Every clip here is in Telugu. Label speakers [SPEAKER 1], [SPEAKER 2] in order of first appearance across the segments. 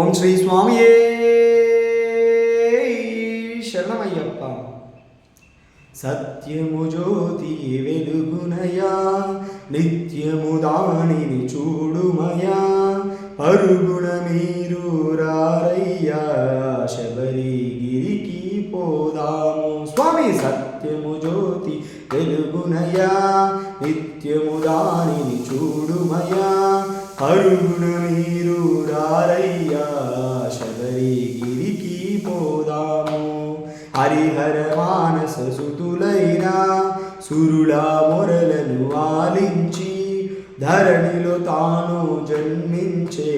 [SPEAKER 1] ఓం శ్రీ స్వామియే శరణమయ్యప్ప. సత్యము జ్యోతి వెలుగునయా, నిత్యము దానిని చూడుమయా, పరుగున మీరు రారయ్యా, శబరిగిరికి పోదాము. స్వామి సత్యము జ్యోతి వెలుగునయా, నిత్యము దానిని చూడుమయా, పరుగున మీరు రారయ్యా, శబరిగిరికి పోదాము. హరిహర మానస సుతులైన సురుల మొరలను ఆలించి, ధరణిలో తాను జన్మించే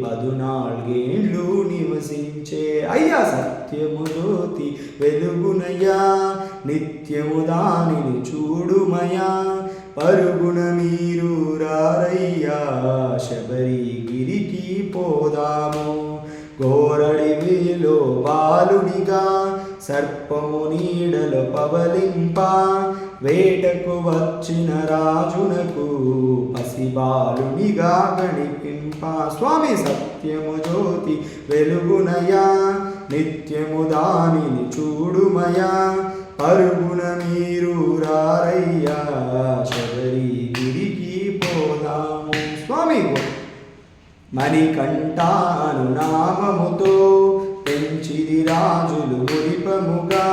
[SPEAKER 1] 14 నివసించే అయ్యా. సత్యము జ్యోతి వెలుగునయా, నిత్యము దానిని చూడుమయా, పరుగున మీరు రారయ్యా, శబరిగిరికి పోదాము. గోరడివిలో బాలునిగా సర్పము నీడలో పవలింప, వేటకు వచ్చిన రాజునకు పసిబాలునిగా గణిపింప. స్వామి సత్యము జ్యోతి వెలుగునయా, నిత్యము దానిని చూడుమయా, పరుగున మీరు రారయ్యా, శబరిగిరికి పోదాము. స్వామి మణికంఠాను నామముతో పెంచిది రాజులు మురిపముగా,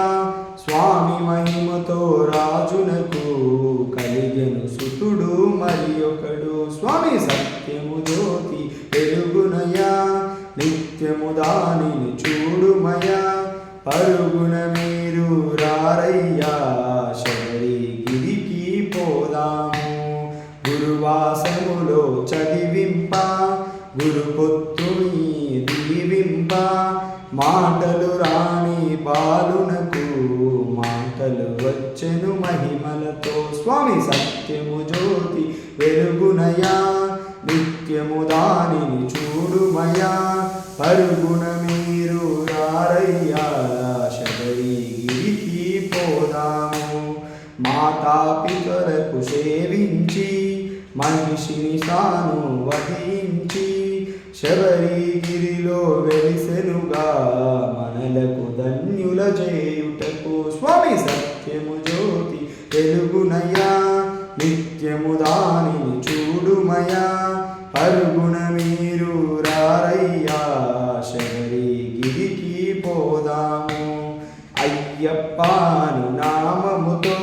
[SPEAKER 1] స్వామి మహిమతో రాజునకు కలిగెను సుతుడు మరి ఒకడు. స్వామి సత్యము జ్యోతి వెలుగునయా, నిత్యము దానిని చూడుమయా, పరుగున మీరు రారయ్యా, శబరిగిరికి పోదాము. గురువాసములో చదివింప, గురుపొత్తుని దీవింప, మాటలు రాని బాలునకు మాటలు వచ్చెను మహిమలతో. స్వామి సత్యము జ్యోతి వెలుగునయా, నిత్యము దానిని చూడుమయా, పరుగున మీరు రారయ్యా, శబరిగిరికి పోదాము. మాతాపితరకు సేవించి, మనిషిని తాను వధించి, శబరిగిరిలో వెలిసెనుగా మనలకు ధన్యుల చేయుటకు. స్వామి సత్యము జ్యోతి వెలుగునయా, నిత్యము దానిని చూడుమయా, పరుగున మీరు రారయ్యా, శబరిగిరికి పోదాము. అయ్యప్పను నామముతో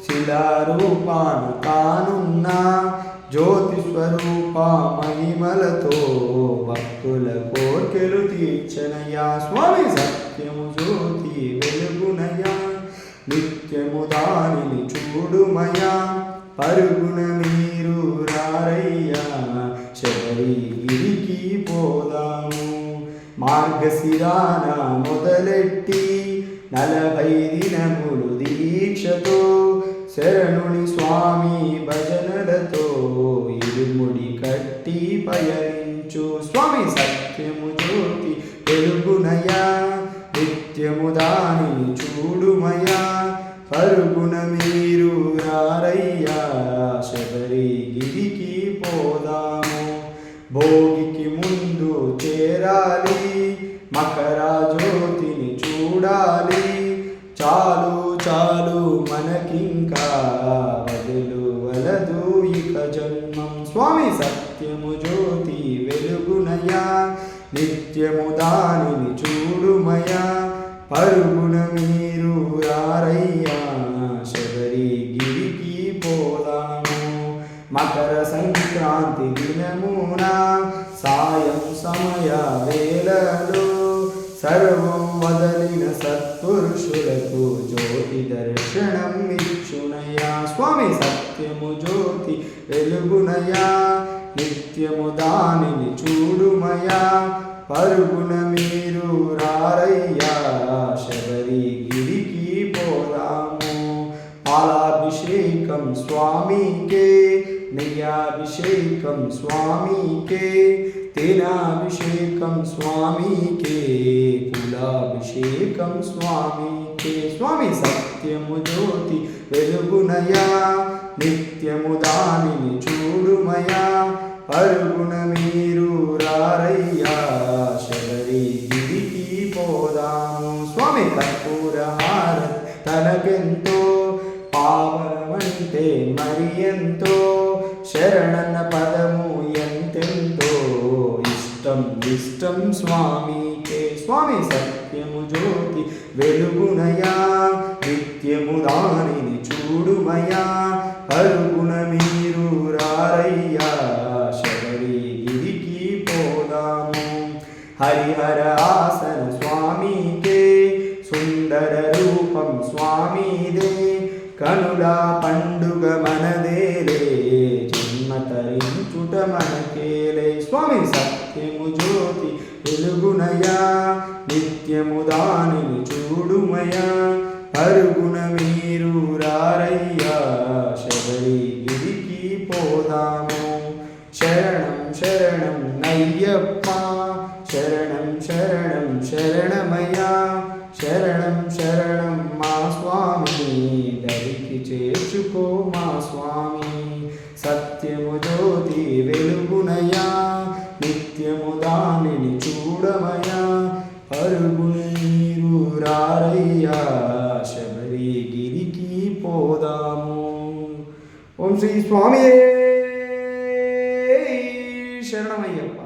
[SPEAKER 1] శిలారూపాను తానున్నా, జ్యోతి స్వరూప మహిమలతో భక్తుల కోర్కెలు తీర్చనయా. స్వామి సత్యము జ్యోతి వెలుగునయా, నిత్యము దానిని చూడుమయా, పరుగున మీరు రారయ్యా, శబరిగిరికి పోదాము. మార్గశిరాన మొదలెట్టి 40 దినములు దీక్షతో, శరణుని స్వామి భజనలతో ఇరుముడి కట్టి పయనించు. స్వామి సత్యము జ్యోతి వెలుగునయా, నిత్యము దానిని చూడుమయా, పరుగున మీరు రారయ్యా, శబరిగిరికి పోదాము. భోగికి ముందు చేరాలి, మకర జ్యోతిని చూడాలి, చాలు చాలు మనకింకా వలదు ఇక జన్మం. స్వామి సత్యము జ్యోతి వెలుగునయా, నిత్యము దానిని చూడుమయా, పరుగున మీరు రారయ్యా, శబరిగిరికి పోదాము. మకర సంక్రాంతి దినమున సాయం సమయ వేళలో, సర్వం వదలిన సత్పురుషులకు జ్యోతి దర్శనం ఇచ్చునయా. స్వామి సత్యము జ్యోతి వెలుగునయా, నిత్యము దానిని చూడుమయా, పరుగున మీరు రారయ్యా, శబరిగిరికి పోదాము. పాలాభిషేకం స్వామికే, నెయ్యాభిషేకం స్వామికే, తేనాభిషేకం స్వామికే, కులాభిషేకం స్వామికే. స్వామి సత్యము జ్యోతి వెలుగునయా, నిత్యము దానిని చూడుమయా, పరుగున మీరు రారయ్యా శబరిగిరికి పోదాము స్వామి కర్పూర హారతి తనకెంతో పావనమంటే మరి ఎంతో శరణన్న పదము ఎంతెంతో ఇష్టం ఇష్టం స్వామికే స్వామి సత్యము జ్యోతి వెలుగునయా నిత్యము దానిని చూడుమయా పరుగున మీరు రారయ్యా శబరిగిరికి పోదాము హరిహర ఆసన స్వామికే సుందర రూపం స్వామిదే కనుల పండుగ మనదేలే జన్మ తరించుట మనకేలే స్వామి సత్యము జ్యోతి వెలుగునయా నిత్యము దానిని చూడుమయా పరుగున మీరు రారయ్యా శబరిగిరికి పోదాము శరణం శరణం అయ్యప్ప శరణం శరణం శరణమయ్యా శరణం శరణం మా స్వామి దరికి చేర్చుకో మా స్వామి సత్యము జ్యోతి వెలుగునయా నిత్యము దానిని చూడమయా పరుగున మీరు రారయ్యా శబరిగిరికి పోదాము ఓం శ్రీ స్వామి శరణమయ్యప్ప